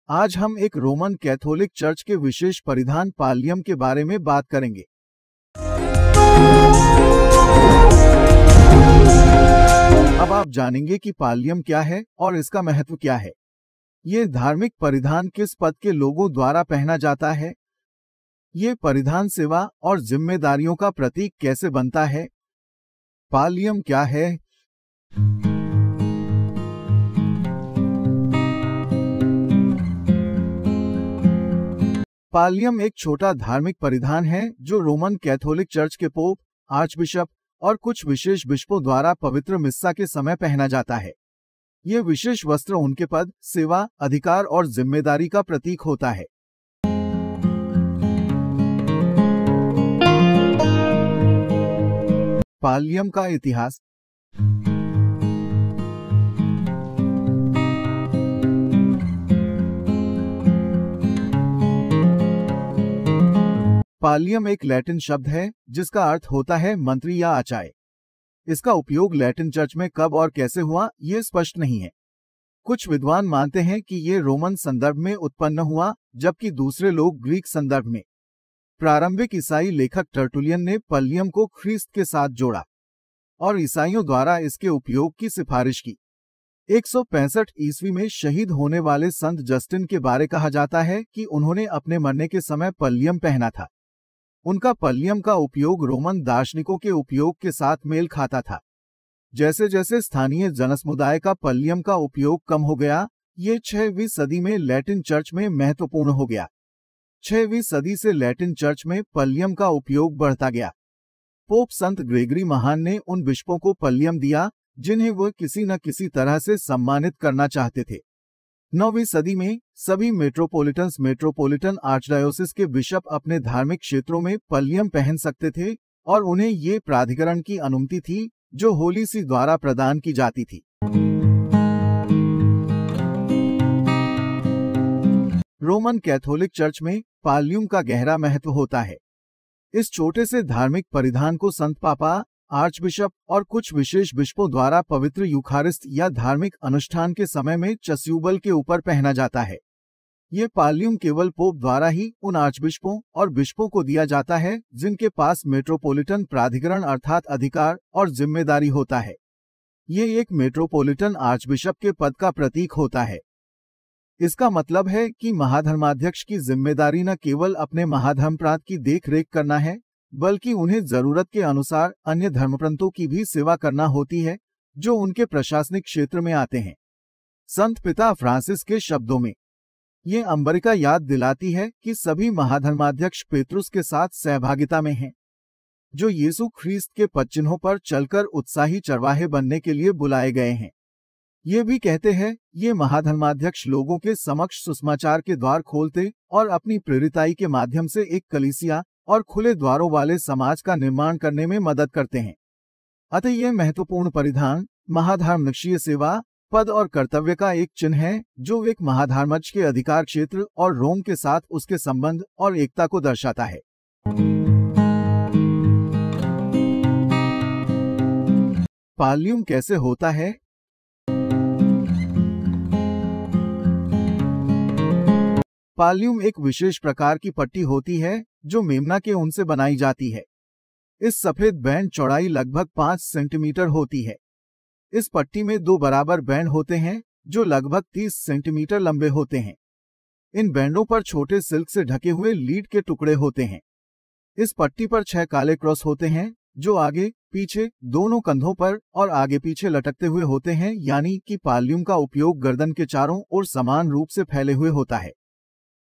आज हम एक रोमन कैथोलिक चर्च के विशेष परिधान पाल्लियम के बारे में बात करेंगे। अब आप जानेंगे कि पाल्लियम क्या है और इसका महत्व क्या है। ये धार्मिक परिधान किस पद के लोगों द्वारा पहना जाता है, ये परिधान सेवा और जिम्मेदारियों का प्रतीक कैसे बनता है, पाल्लियम क्या है। पाल्लियम एक छोटा धार्मिक परिधान है जो रोमन कैथोलिक चर्च के पोप, आर्चबिशप और कुछ विशेष बिशपों द्वारा पवित्र मिस्सा के समय पहना जाता है। ये विशेष वस्त्र उनके पद, सेवा, अधिकार और जिम्मेदारी का प्रतीक होता है। पाल्लियम का इतिहास। पाल्लियम एक लैटिन शब्द है जिसका अर्थ होता है मंत्री या आचार्य। इसका उपयोग लैटिन चर्च में कब और कैसे हुआ, ये स्पष्ट नहीं है। कुछ विद्वान मानते हैं कि ये रोमन संदर्भ में उत्पन्न हुआ, जबकि दूसरे लोग ग्रीक संदर्भ में। प्रारंभिक ईसाई लेखक टर्टुलियन ने पाल्लियम को ख्रीस्त के साथ जोड़ा और ईसाइयों द्वारा इसके उपयोग की सिफारिश की। 165 ईस्वी में शहीद होने वाले संत जस्टिन के बारे कहा जाता है कि उन्होंने अपने मरने के समय पाल्लियम पहना था। उनका पाल्लियम का उपयोग रोमन दार्शनिकों के उपयोग के साथ मेल खाता था। जैसे जैसे स्थानीय जनसमुदाय का पाल्लियम का उपयोग कम हो गया, ये 6वीं सदी में लैटिन चर्च में महत्वपूर्ण हो गया। 6वीं सदी से लैटिन चर्च में पाल्लियम का उपयोग बढ़ता गया। पोप संत ग्रेगरी महान ने उन बिशपों को पाल्लियम दिया जिन्हें वह किसी न किसी तरह से सम्मानित करना चाहते थे। 9वीं सदी में सभी मेट्रोपोलिटन आर्चडायोसिस के बिशप अपने धार्मिक क्षेत्रों में पाल्लियम पहन सकते थे और उन्हें ये प्राधिकरण की अनुमति थी जो होली सी द्वारा प्रदान की जाती थी। रोमन कैथोलिक चर्च में पाल्लियम का गहरा महत्व होता है। इस छोटे से धार्मिक परिधान को संत पापा, आर्चबिशप और कुछ विशेष बिशपों द्वारा पवित्र यूखारिस्ट या धार्मिक अनुष्ठान के समय में चस्यूबल के ऊपर पहना जाता है। ये पाल्लियम केवल पोप द्वारा ही उन आर्चबिशपों और बिशपों को दिया जाता है जिनके पास मेट्रोपोलिटन प्राधिकरण अर्थात अधिकार और जिम्मेदारी होता है। ये एक मेट्रोपोलिटन आर्चबिशप के पद का प्रतीक होता है। इसका मतलब है कि महाधर्माध्यक्ष की जिम्मेदारी न केवल अपने महाधर्मप्रांत की देख रेख करना है, बल्कि उन्हें जरूरत के अनुसार अन्य धर्मप्रांतों की भी सेवा करना होती है जो उनके प्रशासनिक क्षेत्र में आते हैं। संत पिता फ्रांसिस के शब्दों में, ये अमेरिका याद दिलाती है कि सभी महाधर्माध्यक्ष पेत्रुस के साथ सहभागिता में हैं, जो यीशु ख्रीस्त के पदचिन्हों पर चलकर उत्साही चरवाहे बनने के लिए बुलाए गए हैं। ये भी कहते हैं, ये महाधर्माध्यक्ष लोगों के समक्ष सुसमाचार के द्वार खोलते और अपनी प्रेरिताई के माध्यम से एक कलीसिया और खुले द्वारों वाले समाज का निर्माण करने में मदद करते हैं। अतः यह महत्वपूर्ण परिधान महाधर्मनिकीय सेवा, पद और कर्तव्य का एक चिन्ह है जो एक महाधर्मज के अधिकार क्षेत्र और रोम के साथ उसके संबंध और एकता को दर्शाता है। पाल्लियम कैसे होता है? पाल्लियम एक विशेष प्रकार की पट्टी होती है जो मेमना के ऊन से बनाई जाती है। इस सफेद बैंड चौड़ाई लगभग 5 सेंटीमीटर होती है। इस पट्टी में 2 बराबर बैंड होते हैं जो लगभग 30 सेंटीमीटर लंबे होते हैं। इन बैंडों पर छोटे सिल्क से ढके हुए लीड के टुकड़े होते हैं। इस पट्टी पर 6 काले क्रॉस होते हैं जो आगे पीछे, दोनों कंधों पर और आगे पीछे लटकते हुए होते हैं, यानी कि पाल्लियम का उपयोग गर्दन के चारों ओर समान रूप से फैले हुए होता है।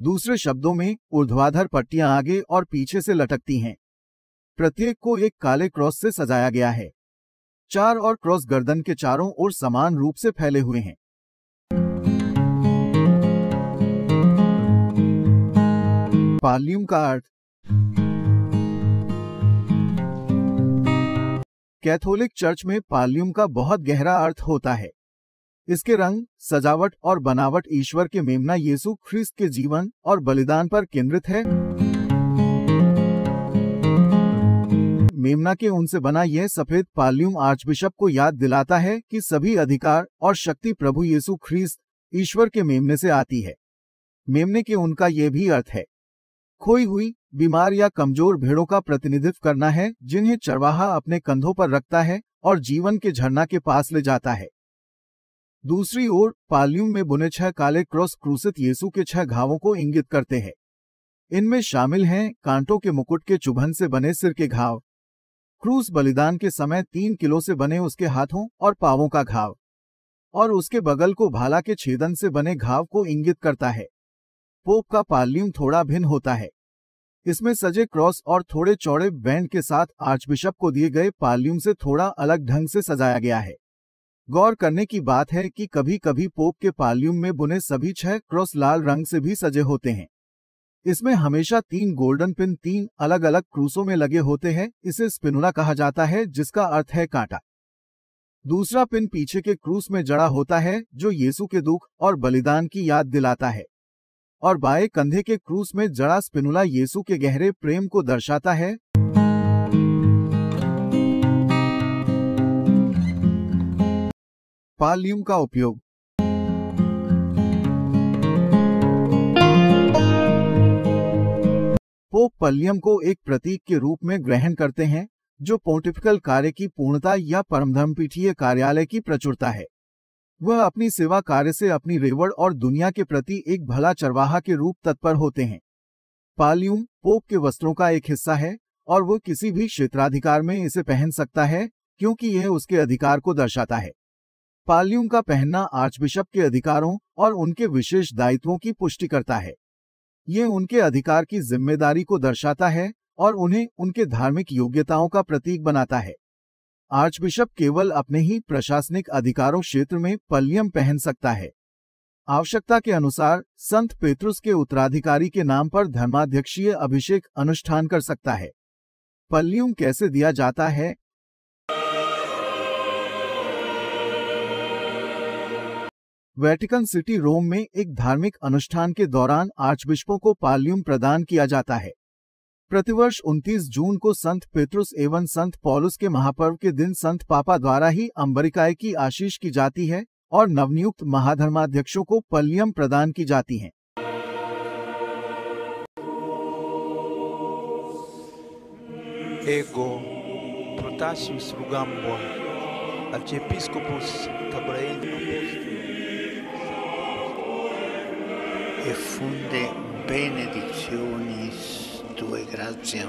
दूसरे शब्दों में, ऊर्ध्वाधर पट्टियां आगे और पीछे से लटकती हैं। प्रत्येक को एक काले क्रॉस से सजाया गया है। 4 और क्रॉस गर्दन के चारों ओर समान रूप से फैले हुए हैं। पाल्लियम का अर्थ। कैथोलिक चर्च में पाल्लियम का बहुत गहरा अर्थ होता है। इसके रंग, सजावट और बनावट ईश्वर के मेमना यीशु ख्रीस्त के जीवन और बलिदान पर केंद्रित है। मेमना के ऊन से बना यह सफेद पाल्लियम आर्चबिशप को याद दिलाता है कि सभी अधिकार और शक्ति प्रभु यीशु ख्रीस्त ईश्वर के मेमने से आती है। मेमने के उनका ये भी अर्थ है खोई हुई, बीमार या कमजोर भेड़ों का प्रतिनिधित्व करना है, जिन्हें चरवाहा अपने कंधों पर रखता है और जीवन के झरना के पास ले जाता है। दूसरी ओर पाल्यूम में बुने 6 काले क्रॉस क्रूसित यीशु के 6 घावों को इंगित करते हैं। इनमें शामिल हैं कांटों के मुकुट के चुभन से बने सिर के घाव, क्रूस बलिदान के समय 3 किलो से बने उसके हाथों और पांवों का घाव, और उसके बगल को भाला के छेदन से बने घाव को इंगित करता है। पोप का पाल्यूम थोड़ा भिन्न होता है। इसमें सजे क्रॉस और थोड़े चौड़े बैंड के साथ आर्चबिशप को दिए गए पाल्यूम से थोड़ा अलग ढंग से सजाया गया है। गौर करने की बात है कि कभी कभी पोप के पाल्यूम में बुने सभी 6 क्रॉस लाल रंग से भी सजे होते हैं। इसमें हमेशा 3 गोल्डन पिन 3 अलग अलग क्रूसों में लगे होते हैं। इसे स्पिनुला कहा जाता है, जिसका अर्थ है कांटा। दूसरा पिन पीछे के क्रूस में जड़ा होता है, जो यीशु के दुख और बलिदान की याद दिलाता है, और बाएं कंधे के क्रूस में जड़ा स्पिनुला यीशु के गहरे प्रेम को दर्शाता है। पाल्यूम का उपयोग। पोप पल्लियम को एक प्रतीक के रूप में ग्रहण करते हैं, जो पोंटिफिकल कार्य की पूर्णता या परमधर्मपीठीय कार्यालय की प्रचुरता है। वह अपनी सेवा कार्य से अपनी रेवड़ और दुनिया के प्रति एक भला चरवाहा के रूप तत्पर होते हैं। पाल्यूम पोप के वस्त्रों का एक हिस्सा है और वह किसी भी क्षेत्राधिकार में इसे पहन सकता है, क्योंकि यह उसके अधिकार को दर्शाता है। पाल्यूम का पहनना आर्चबिशप के अधिकारों और उनके विशेष दायित्वों की पुष्टि करता है। ये उनके अधिकार की जिम्मेदारी को दर्शाता है और उन्हें उनके धार्मिक योग्यताओं का प्रतीक बनाता है। आर्चबिशप केवल अपने ही प्रशासनिक अधिकारों क्षेत्र में पल्लियम पहन सकता है। आवश्यकता के अनुसार संत पेत्रुस के उत्तराधिकारी के नाम पर धर्माध्यक्षीय अभिषेक अनुष्ठान कर सकता है। पल्लियम कैसे दिया जाता है? वेटिकन सिटी रोम में एक धार्मिक अनुष्ठान के दौरान आर्चबिशपों को पाल्लियम प्रदान किया जाता है। प्रतिवर्ष 29 जून को संत पेत्रुस एवं संत पौलुस के महापर्व के दिन संत पापा द्वारा ही अंबरिकाए की आशीष की जाती है और नवनियुक्त महाधर्माध्यक्षों को पल्लियम प्रदान की जाती हैं। Ego Protasius Rugambon, Archiepiscopus Tabraeus, e funde benedictionis tue gratia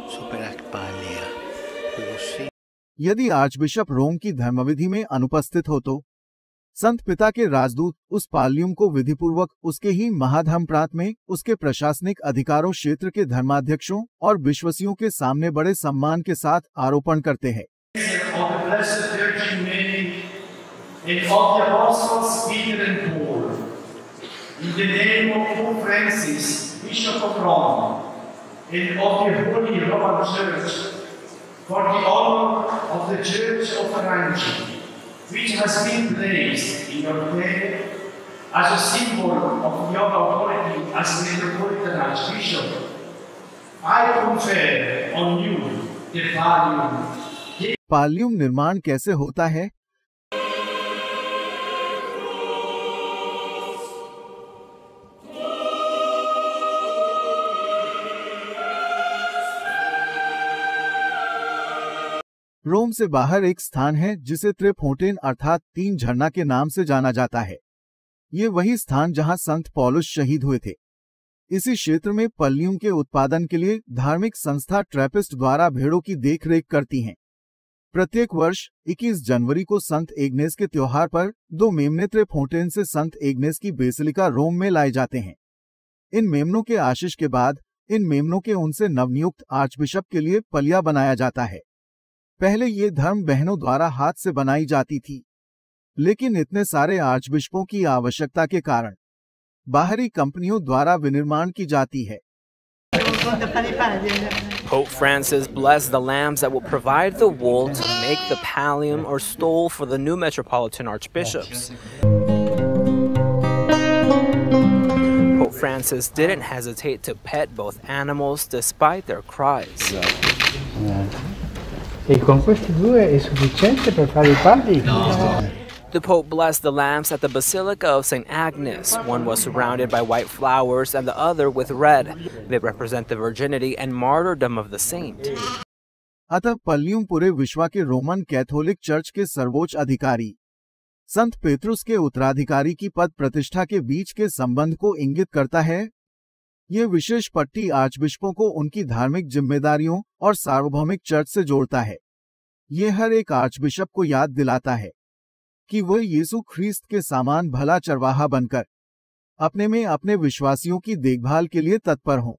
super ac palea. यदि आर्चबिशप रोम की धर्मविधि में अनुपस्थित हो तो संत पिता के राजदूत उस पाल्लियम को विधिपूर्वक उसके ही महाधर्म प्रांत में उसके प्रशासनिक अधिकारों क्षेत्र के धर्माध्यक्षों और विश्वासियों के सामने बड़े सम्मान के साथ आरोपण करते हैं। For the honor of the Church of Arantxa, which has been placed in your care as a symbol of your authority as Metropolitan Archbishop, I confer on you the Pallium. पाल्लियम निर्माण कैसे होता है? रोम से बाहर एक स्थान है जिसे त्रिफोंटेन अर्थात 3 झरना के नाम से जाना जाता है। ये वही स्थान जहां संत पौलुस शहीद हुए थे। इसी क्षेत्र में पल्लियम के उत्पादन के लिए धार्मिक संस्था ट्रैपिस्ट द्वारा भेड़ों की देखरेख करती हैं। प्रत्येक वर्ष 21 जनवरी को संत एग्नेस के त्योहार पर 2 मेमने त्रिफोंटेन से संत एग्नेस की बेसिलिका रोम में लाए जाते हैं। इन मेमनों के आशीष के बाद इन मेमनों के उनसे नवनियुक्त आर्चबिशप के लिए पलिया बनाया जाता है। पहले ये धर्म बहनों द्वारा हाथ से बनाई जाती थी, लेकिन इतने सारे आर्चबिशपों की आवश्यकता के कारण बाहरी कंपनियों द्वारा विनिर्माण की जाती है। Pope Francis blessed the lambs that will provide the wool to make the pallium or stole for the new metropolitan archbishops. Pope Francis didn't hesitate to pet both animals despite their cries. E con questi 2 è sufficiente per fare i palli? No. The Pope blessed the lamps at the Basilica of St. Agnes. One was surrounded by white flowers and the other with red. They represent the virginity and martyrdom of the saint. अतः पल्लियुम पूरे विश्व के Roman Catholic church के सर्वोच्च अधिकारी संत पेत्रुस के उत्तराधिकारी की पद प्रतिष्ठा के बीच के संबंध को इंगित करता है। यह विशेष पट्टी आर्चबिशपों को उनकी धार्मिक जिम्मेदारियों और सार्वभौमिक चर्च से जोड़ता है। यह हर एक आर्चबिशप को याद दिलाता है कि वह यीशु ख्रीस्त के समान भला चरवाहा बनकर अपने में अपने विश्वासियों की देखभाल के लिए तत्पर हों।